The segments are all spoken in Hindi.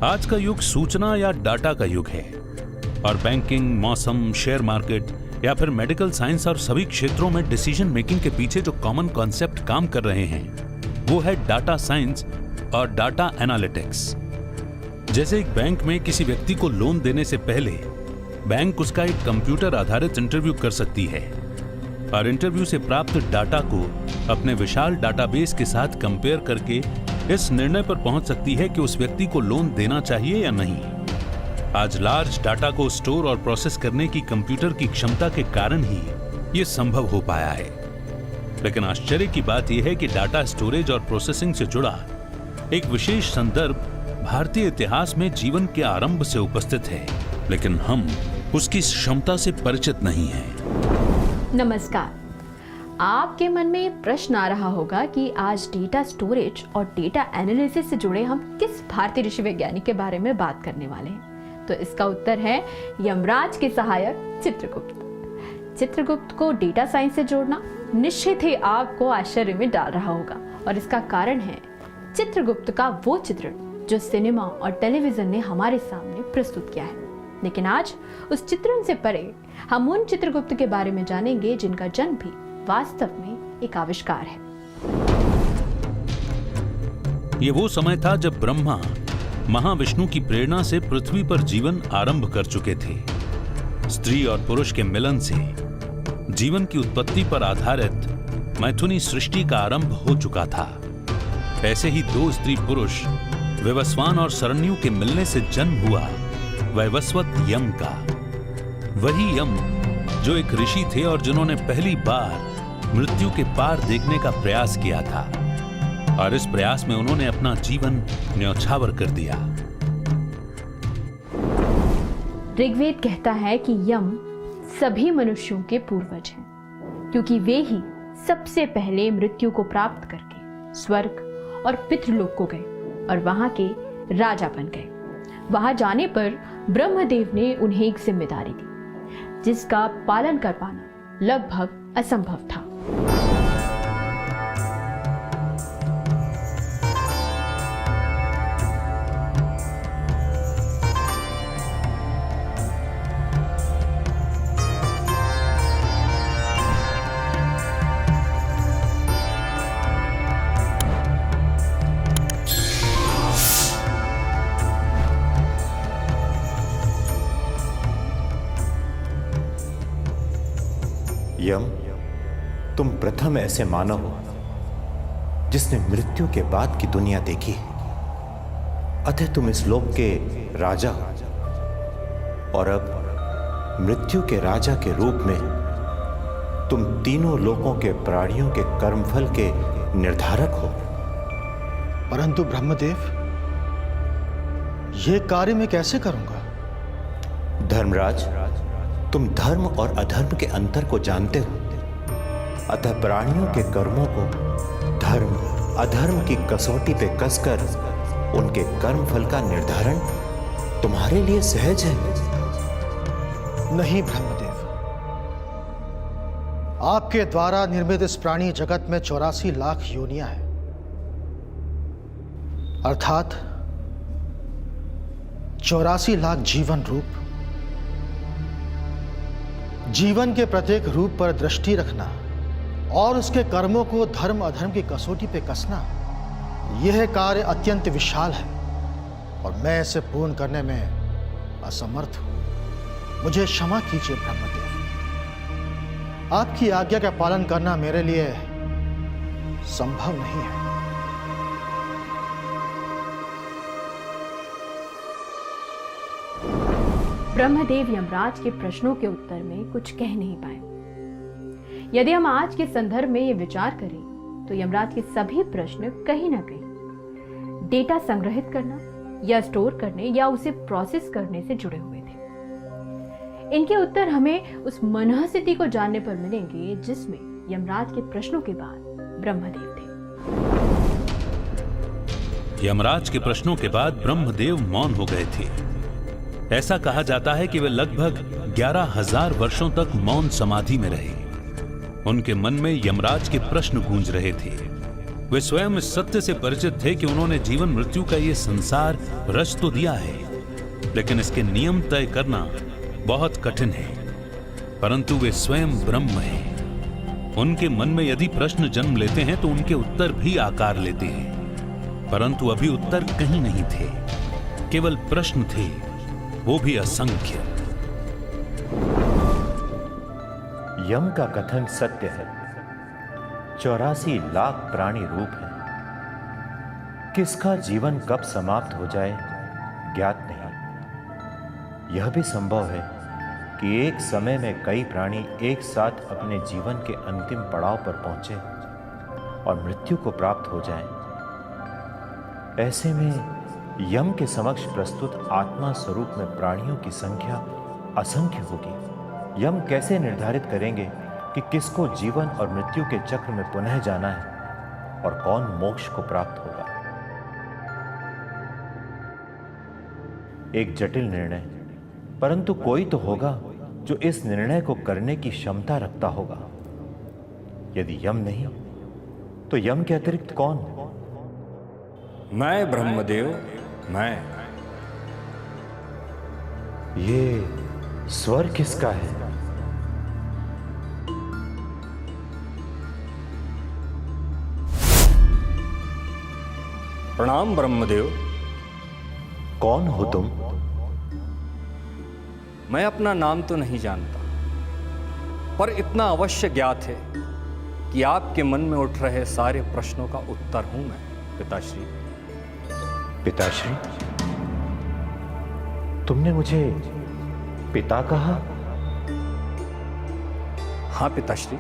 आज का युग सूचना या डाटा का युग है और बैंकिंग, मौसम, शेयर मार्केट या फिर मेडिकल साइंस और सभी क्षेत्रों में डिसीजन मेकिंग के पीछे जो कॉमन कॉन्सेप्ट काम कर रहे हैं वो है डाटा साइंस और डाटा एनालिटिक्स। जैसे एक बैंक में किसी व्यक्ति को लोन देने से पहले बैंक उसका एक कंप्यूटर आधारित इंटरव्यू कर सकती है और इंटरव्यू से प्राप्त डाटा को अपने विशाल डाटाबेस के साथ कंपेयर करके इस निर्णय पर पहुंच सकती है कि उस व्यक्ति को लोन देना चाहिए या नहीं। आज लार्ज डाटा को स्टोर और प्रोसेस करने की कंप्यूटर की क्षमता के कारण ही यह संभव हो पाया है। लेकिन आश्चर्य की बात यह है कि डाटा स्टोरेज और प्रोसेसिंग से जुड़ा एक विशेष संदर्भ भारतीय इतिहास में जीवन के आरंभ से उपस्थित है, लेकिन हम उसकी क्षमता से परिचित नहीं हैं। नमस्कार। आपके मन में प्रश्न आ रहा होगा कि आज डेटा स्टोरेज और डेटा एनालिसिस से जुड़े हम किस भारतीय ऋषि वैज्ञानिक के बारे में बात करने वाले हैं। तो इसका उत्तर है यमराज के सहायक चित्रगुप्त। चित्रगुप्त को डेटा साइंस से जोड़ना निश्चित ही आपको आश्चर्य में डाल रहा होगा और इसका कारण है चित्रगुप्त का वो चित्रण जो सिनेमा और टेलीविजन ने हमारे सामने प्रस्तुत किया है। लेकिन आज उस चित्रण से परे हम उन चित्रगुप्त के बारे में जानेंगे जिनका जन्म भी वास्तव में एक आविष्कार है। ये वो समय था जब ब्रह्मा महाविष्णु की प्रेरणा से पृथ्वी पर जीवन आरंभ कर चुके थे। स्त्री और पुरुष के मिलन से जीवन की उत्पत्ति पर आधारित मैथुनी सृष्टि का आरंभ हो चुका था। ऐसे ही दो स्त्री पुरुष वैवस्वान और सरण्यु के मिलने से जन्म हुआ वैवस्वत यम का। वही यम जो एक ऋषि थे और जिन्होंने पहली बार मृत्यु के पार देखने का प्रयास किया था और इस प्रयास में उन्होंने अपना जीवन न्यौछावर कर दिया। ऋग्वेद कहता है कि यम सभी मनुष्यों के पूर्वज हैं, क्योंकि वे ही सबसे पहले मृत्यु को प्राप्त करके स्वर्ग और पितृलोक को गए और वहां के राजा बन गए। वहां जाने पर ब्रह्मदेव ने उन्हें एक जिम्मेदारी दी जिसका पालन कर पाना लगभग असंभव था। यम, तुम प्रथम ऐसे मानव हो जिसने मृत्यु के बाद की दुनिया देखी है। अतः तुम इस लोक के राजा हो और अब मृत्यु के राजा के रूप में तुम तीनों लोकों के प्राणियों के कर्मफल के निर्धारक हो। परंतु ब्रह्मदेव, यह कार्य मैं कैसे करूंगा? धर्मराज, तुम धर्म और अधर्म के अंतर को जानते हो। अतः प्राणियों के कर्मों को धर्म अधर्म की कसौटी पे कसकर उनके कर्म फल का निर्धारण तुम्हारे लिए सहज है। नहीं ब्रह्मदेव, आपके द्वारा निर्मित इस प्राणी जगत में 84 लाख योनियां हैं, अर्थात 84 लाख जीवन रूप। जीवन के प्रत्येक रूप पर दृष्टि रखना और उसके कर्मों को धर्म अधर्म की कसौटी पे कसना, यह कार्य अत्यंत विशाल है और मैं इसे पूर्ण करने में असमर्थ हूं। मुझे क्षमा कीजिए ब्रह्मदेव। आपकी आज्ञा का पालन करना मेरे लिए संभव नहीं है। ब्रह्मदेव यमराज के प्रश्नों के उत्तर में कुछ कह नहीं पाए। यदि हम आज के संदर्भ में ये विचार करें तो यमराज के सभी प्रश्न कहीं ना कहीं डेटा संग्रहित करना या स्टोर करने या उसे प्रोसेस करने से जुड़े हुए थे। इनके उत्तर हमें उस मनःस्थिति को जानने पर मिलेंगे जिसमें यमराज के प्रश्नों के बाद ब्रह्मदेव थे। यमराज के प्रश्नों के बाद ब्रह्मदेव मौन हो गए थे। ऐसा कहा जाता है कि वे लगभग 11,000 वर्षों तक मौन समाधि में रहे। उनके मन में यमराज के प्रश्न गूंज रहे थे। वे स्वयं इस सत्य से परिचित थे कि उन्होंने जीवन मृत्यु का ये संसार रच तो दिया है, लेकिन इसके नियम तय करना बहुत कठिन है। परंतु वे स्वयं ब्रह्म हैं। उनके मन में यदि प्रश्न जन्म लेते हैं तो उनके उत्तर भी आकार लेते हैं, परंतु अभी उत्तर कहीं नहीं थे, केवल प्रश्न थे, वो भी असंख्य। यम का कथन सत्य है। 84 लाख प्राणी रूप हैं। किसका जीवन कब समाप्त हो जाए ज्ञात नहीं। यह भी संभव है कि एक समय में कई प्राणी एक साथ अपने जीवन के अंतिम पड़ाव पर पहुंचे और मृत्यु को प्राप्त हो जाएं। ऐसे में यम के समक्ष प्रस्तुत आत्मा स्वरूप में प्राणियों की संख्या असंख्य होगी। यम कैसे निर्धारित करेंगे कि किसको जीवन और मृत्यु के चक्र में पुनः जाना है और कौन मोक्ष को प्राप्त होगा? एक जटिल निर्णय, परंतु कोई तो होगा जो इस निर्णय को करने की क्षमता रखता होगा। यदि यम नहीं तो यम के अतिरिक्त कौन? मैं ब्रह्मदेव, मैं। ये स्वर किसका है? प्रणाम ब्रह्मदेव। कौन हो तुम? मैं अपना नाम तो नहीं जानता, पर इतना अवश्य ज्ञात है कि आपके मन में उठ रहे सारे प्रश्नों का उत्तर हूं मैं, पिताश्री। पिताश्री? तुमने मुझे पिता कहा? हाँ पिताश्री,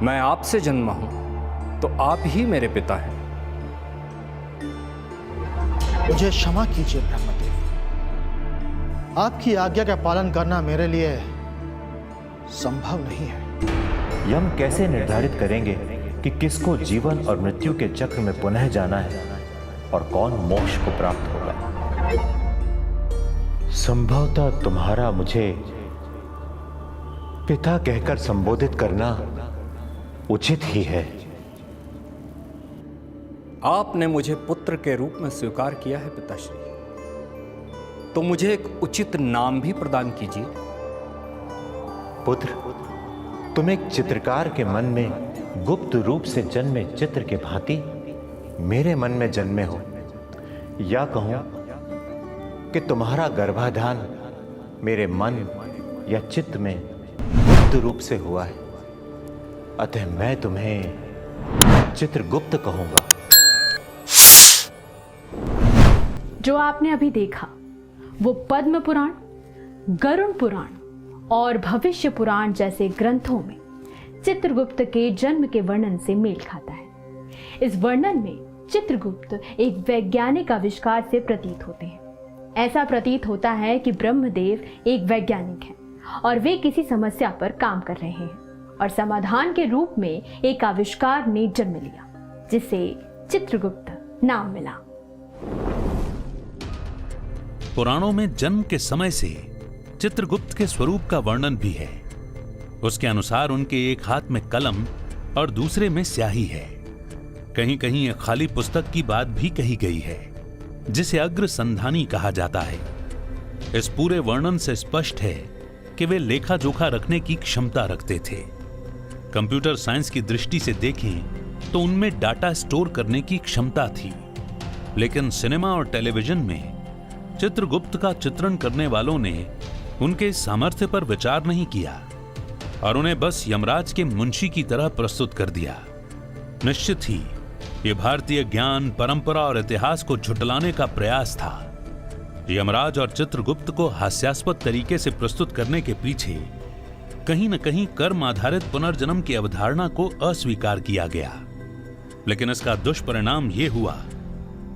मैं आपसे जन्मा हूं तो आप ही मेरे पिता हैं। मुझे क्षमा कीजिए ब्रह्मदेव, आपकी आज्ञा का पालन करना मेरे लिए संभव नहीं है। यम कैसे निर्धारित करेंगे कि किसको जीवन और मृत्यु के चक्र में पुनः जाना है और कौन मोक्ष को प्राप्त होगा? संभवतः तुम्हारा मुझे पिता कहकर संबोधित करना उचित ही है। आपने मुझे पुत्र के रूप में स्वीकार किया है पिताश्री, तो मुझे एक उचित नाम भी प्रदान कीजिए। पुत्र, तुम एक चित्रकार के मन में गुप्त रूप से जन्मे चित्र के भांति मेरे मन में जन्मे हो, या कहूं कि तुम्हारा गर्भाधान मेरे मन या चित्त में गुप्त रूप से हुआ है, अतः मैं तुम्हें चित्रगुप्त कहूंगा। जो आपने अभी देखा वो पद्म पुराण, गरुड़ पुराण और भविष्य पुराण जैसे ग्रंथों में चित्रगुप्त के जन्म के वर्णन से मेल खाता है। इस वर्णन में चित्रगुप्त एक वैज्ञानिक आविष्कार से प्रतीत होते हैं। ऐसा प्रतीत होता है कि ब्रह्मदेव एक वैज्ञानिक हैं और वे किसी समस्या पर काम कर रहे हैं और समाधान के रूप में एक आविष्कार ने जन्म लिया, जिसे चित्रगुप्त नाम मिला। पुराणों में जन्म के समय से चित्रगुप्त के स्वरूप का वर्णन भी है। उसके अनुसार उनके एक हाथ में कलम और दूसरे में स्याही है। कहीं कहीं एक खाली पुस्तक की बात भी कही गई है, जिसे अग्रसंधानी कहा जाता है। इस पूरे वर्णन से स्पष्ट है कि वे लेखा जोखा रखने की क्षमता रखते थे। कंप्यूटर साइंस की दृष्टि से देखें तो उनमें डाटा स्टोर करने की क्षमता थी, लेकिन सिनेमा और टेलीविजन में चित्रगुप्त का चित्रण करने वालों ने उनके सामर्थ्य पर विचार नहीं किया और उन्हें बस यमराज के मुंशी की तरह प्रस्तुत कर दिया। निश्चित ही ये भारतीय ज्ञान, परंपरा और इतिहास को झुटलाने का प्रयास था। यमराज और चित्रगुप्त को हास्यास्पद तरीके से प्रस्तुत करने के पीछे कहीं न कहीं कर्म आधारित पुनर्जन्म की अवधारणा को अस्वीकार किया गया, लेकिन इसका दुष्परिणाम यह हुआ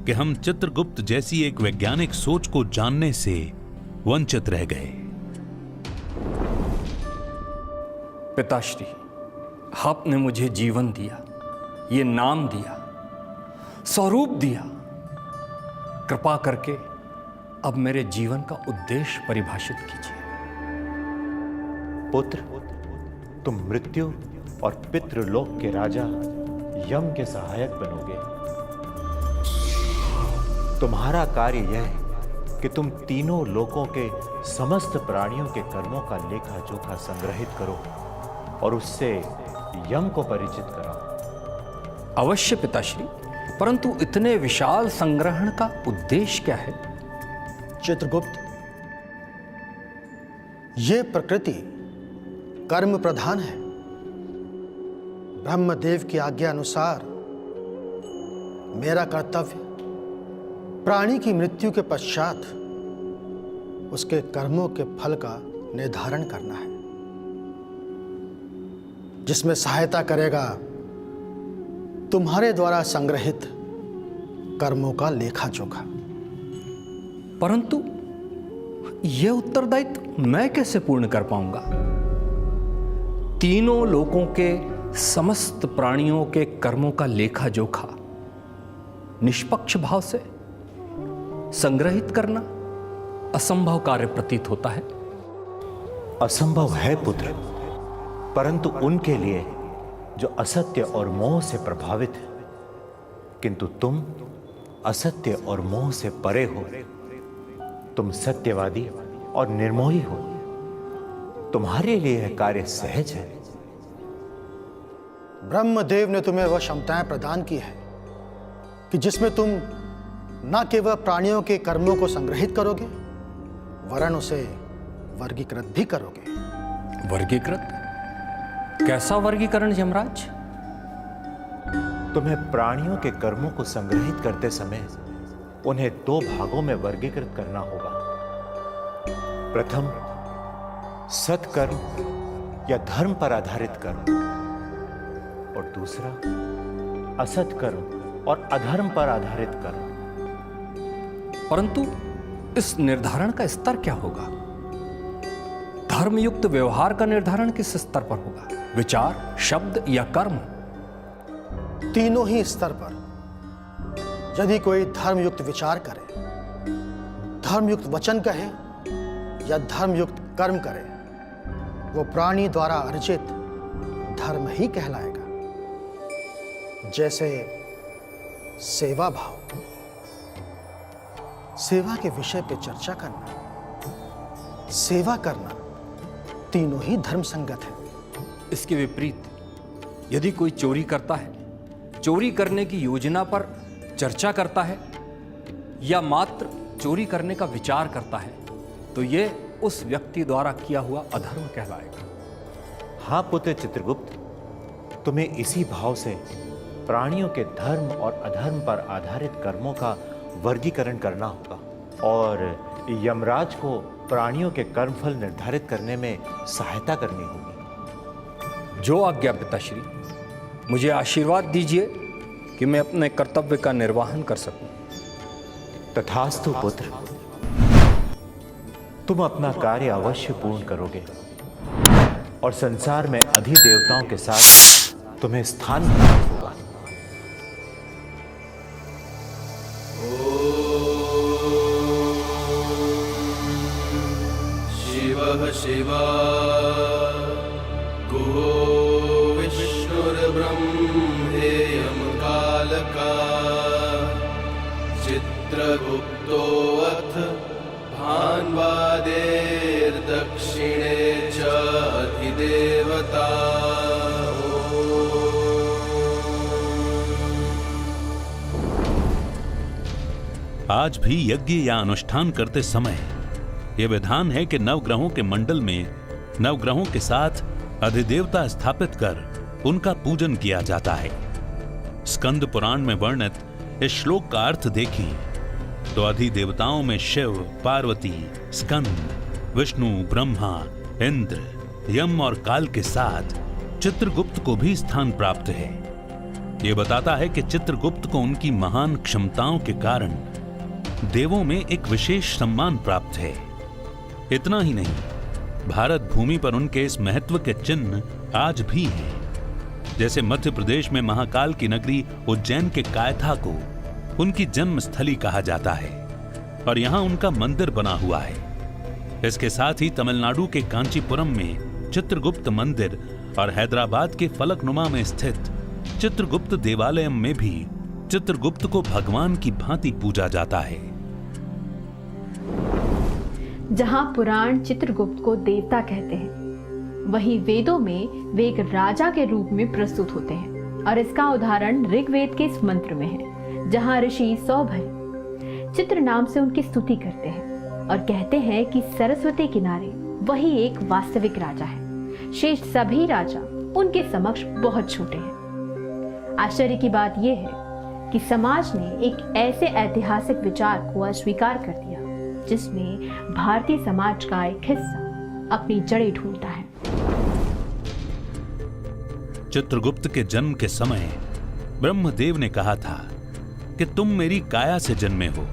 कि हम चित्रगुप्त जैसी एक वैज्ञानिक सोच को जानने से वंचित रह गए। पिताश्री, आपने मुझे जीवन दिया, ये नाम दिया, स्वरूप दिया। कृपा करके अब मेरे जीवन का उद्देश्य परिभाषित कीजिए। पुत्र, तुम मृत्यु और पितृलोक के राजा यम के सहायक बनोगे। तुम्हारा कार्य यह है कि तुम तीनों लोकों के समस्त प्राणियों के कर्मों का लेखा जोखा संग्रहित करो और उससे यम को परिचित कराओ। अवश्य पिताश्री, परंतु इतने विशाल संग्रहण का उद्देश्य क्या है? चित्रगुप्त, ये प्रकृति कर्म प्रधान है। ब्रह्मदेव की आज्ञा अनुसार मेरा कर्तव्य प्राणी की मृत्यु के पश्चात उसके कर्मों के फल का निर्धारण करना है, जिसमें सहायता करेगा तुम्हारे द्वारा संग्रहित कर्मों का लेखा जोखा। परंतु यह उत्तरदायित्व मैं कैसे पूर्ण कर पाऊंगा? तीनों लोकों के समस्त प्राणियों के कर्मों का लेखा जोखा निष्पक्ष भाव से संग्रहित करना असंभव कार्य प्रतीत होता है। असंभव है पुत्र, परंतु उनके लिए जो असत्य और मोह से प्रभावित है, किंतु तुम असत्य और मोह से परे हो। तुम सत्यवादी और निर्मोही हो। तुम्हारे लिए यह कार्य सहज है। ब्रह्मदेव ने तुम्हें वह क्षमताएं प्रदान की है कि जिसमें तुम न केवल प्राणियों के कर्मों को संग्रहित करोगे, वरन उसे वर्गीकृत भी करोगे। वर्गीकृत? कैसा वर्गीकरण यमराज? तुम्हें प्राणियों के कर्मों को संग्रहित करते समय उन्हें दो भागों में वर्गीकृत करना होगा। प्रथम, सत्कर्म या धर्म पर आधारित कर्म, और दूसरा असत्कर्म और अधर्म पर आधारित कर्म। परंतु इस निर्धारण का स्तर क्या होगा? धर्मयुक्त व्यवहार का निर्धारण किस स्तर पर होगा? विचार, शब्द या कर्म? तीनों ही स्तर पर। यदि कोई धर्मयुक्त विचार करे, धर्मयुक्त वचन कहे या धर्मयुक्त कर्म करे, वो प्राणी द्वारा अर्जित धर्म ही कहलाएगा। जैसे सेवा भाव, सेवा के विषय पे चर्चा करना, सेवा करना, तीनों ही धर्म संगत है। इसके विपरीत यदि कोई चोरी करता है, चोरी करने की योजना पर चर्चा करता है या मात्र चोरी करने का विचार करता है, तो यह उस व्यक्ति द्वारा किया हुआ अधर्म कहलाएगा। हाँ पुत्र चित्रगुप्त, तुम्हें इसी भाव से प्राणियों के धर्म और अधर्म पर आधारित कर्मों का वर्गीकरण करना होगा और यमराज को प्राणियों के कर्मफल निर्धारित करने में सहायता करनी होगी। जो आज्ञा पिताश्री, मुझे आशीर्वाद दीजिए कि मैं अपने कर्तव्य का निर्वहन कर सकूं। तथास्तु पुत्र, तुम अपना कार्य अवश्य पूर्ण करोगे और संसार में अधिदेवताओं के साथ तुम्हें स्थान प्राप्त होगा। शिवः शिवा गुहो विष्णुर्ब्रह्मेयं कालका चित्रगुप्तोऽथ भान्वादेर्दक्षिणे च अधिदेवता। आज भी यज्ञ या अनुष्ठान करते समय यह विधान है कि नवग्रहों के मंडल में नवग्रहों के साथ अधिदेवता स्थापित कर उनका पूजन किया जाता है। स्कंद पुराण में वर्णित इस श्लोक का अर्थ देखिए तो अधिदेवताओं में शिव, पार्वती, स्कंद, विष्णु, ब्रह्मा, इंद्र, यम और काल के साथ चित्रगुप्त को भी स्थान प्राप्त है। यह बताता है कि चित्रगुप्त को उनकी महान क्षमताओं के कारण देवों में एक विशेष सम्मान प्राप्त है। इतना ही नहीं, भारत भूमि पर उनके इस महत्व के चिन्ह आज भी हैं। जैसे मध्य प्रदेश में महाकाल की नगरी उज्जैन के कायथा को उनकी जन्म स्थली कहा जाता है और यहां उनका मंदिर बना हुआ है। इसके साथ ही तमिलनाडु के कांचीपुरम में चित्रगुप्त मंदिर और हैदराबाद के फलकनुमा में स्थित चित्रगुप्त देवालयम में भी चित्रगुप्त को भगवान की भांति पूजा जाता है। जहां पुराण चित्रगुप्त को देवता कहते हैं, वहीं वेदों में वे एक राजा के रूप में प्रस्तुत होते हैं और इसका उदाहरण ऋग्वेद के इस मंत्र में है, जहां ऋषि सौभर चित्र नाम से उनकी स्तुति करते हैं और कहते हैं कि सरस्वती किनारे वही एक वास्तविक राजा है, शेष सभी राजा उनके समक्ष बहुत छोटे हैं। आश्चर्य की बात यह है कि समाज ने एक ऐसे ऐतिहासिक विचार को अस्वीकार कर दिया जिसमें भारतीय समाज का एक हिस्सा अपनी जड़ें ढूंढता है। चित्रगुप्त के जन्म के समय ब्रह्मदेव ने कहा था कि तुम मेरी काया से जन्मे हो,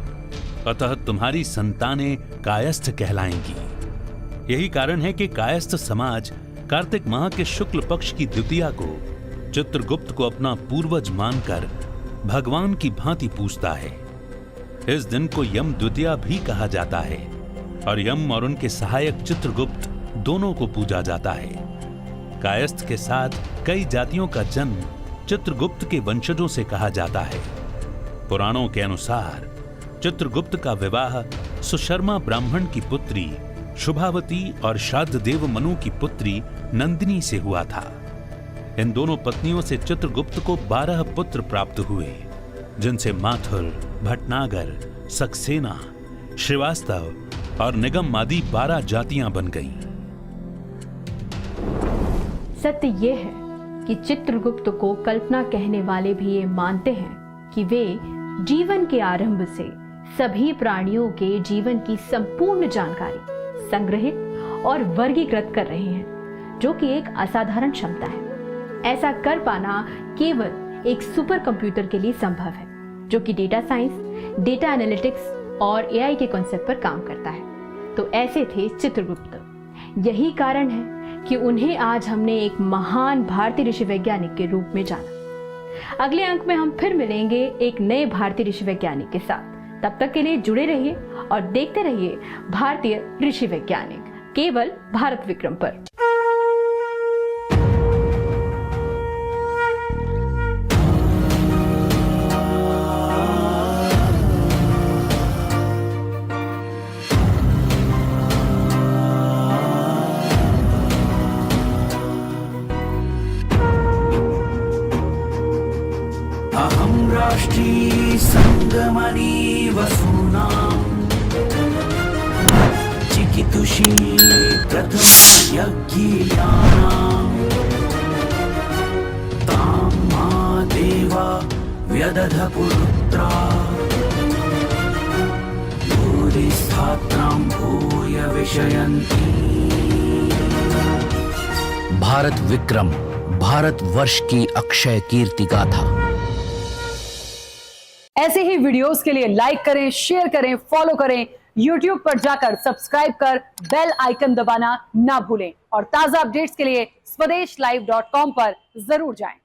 अतः तुम्हारी संतानें कायस्थ कहलाएंगी। यही कारण है कि कायस्थ समाज कार्तिक माह के शुक्ल पक्ष की द्वितीया को चित्रगुप्त को अपना पूर्वज मानकर भगवान की भांति पूजता है। इस दिन को यम द्वितीया भी कहा जाता है और यम और उनके सहायक चित्रगुप्त दोनों को पूजा जाता है। कायस्थ के साथ कई जातियों का जन्म चित्रगुप्त के वंशजों से कहा जाता है। पुराणों के अनुसार चित्रगुप्त का विवाह सुशर्मा ब्राह्मण की पुत्री शुभावती और श्राद्धदेव मनु की पुत्री नंदिनी से हुआ था। इन दोनों पत्नियों से चित्रगुप्त को 12 पुत्र प्राप्त हुए, जिनसे माथुर, भटनागर, सक्सेना, श्रीवास्तव और निगम आदि 12 जातियां बन गईं। सत्य यह है कि चित्रगुप्त को कल्पना कहने वाले भी ये मानते हैं कि वे जीवन के आरंभ से सभी प्राणियों के जीवन की संपूर्ण जानकारी संग्रहित और वर्गीकृत कर रहे हैं, जो कि एक असाधारण क्षमता है। ऐसा कर पाना केवल एक सुपर कंप्यूटर के लिए संभव है, जो कि डेटा साइंस, डेटा एनालिटिक्स और एआई के कॉन्सेप्ट पर काम करता है। तो ऐसे थे चित्रगुप्त। यही कारण है कि उन्हें आज हमने एक महान भारतीय ऋषि वैज्ञानिक के रूप में जाना। अगले अंक में हम फिर मिलेंगे एक नए भारतीय ऋषि वैज्ञानिक के साथ। तब तक के लिए जुड़े रहिए और देखते रहिए भारतीय ऋषि वैज्ञानिक, केवल भारत विक्रम पर। संगमनी वसूनां चिकितुषी प्रथम यज्ञयानां तां मा देवा व्यदध पुत्रा भूरिस्थात्रां भूय विषयन्ति। भारत विक्रम भारत वर्ष की अक्षय कीर्ति गाथा। ऐसे ही वीडियोस के लिए लाइक करें, शेयर करें, फॉलो करें। YouTube पर जाकर सब्सक्राइब कर बेल आइकन दबाना ना भूलें और ताजा अपडेट्स के लिए swedeshlive.com पर जरूर जाएं।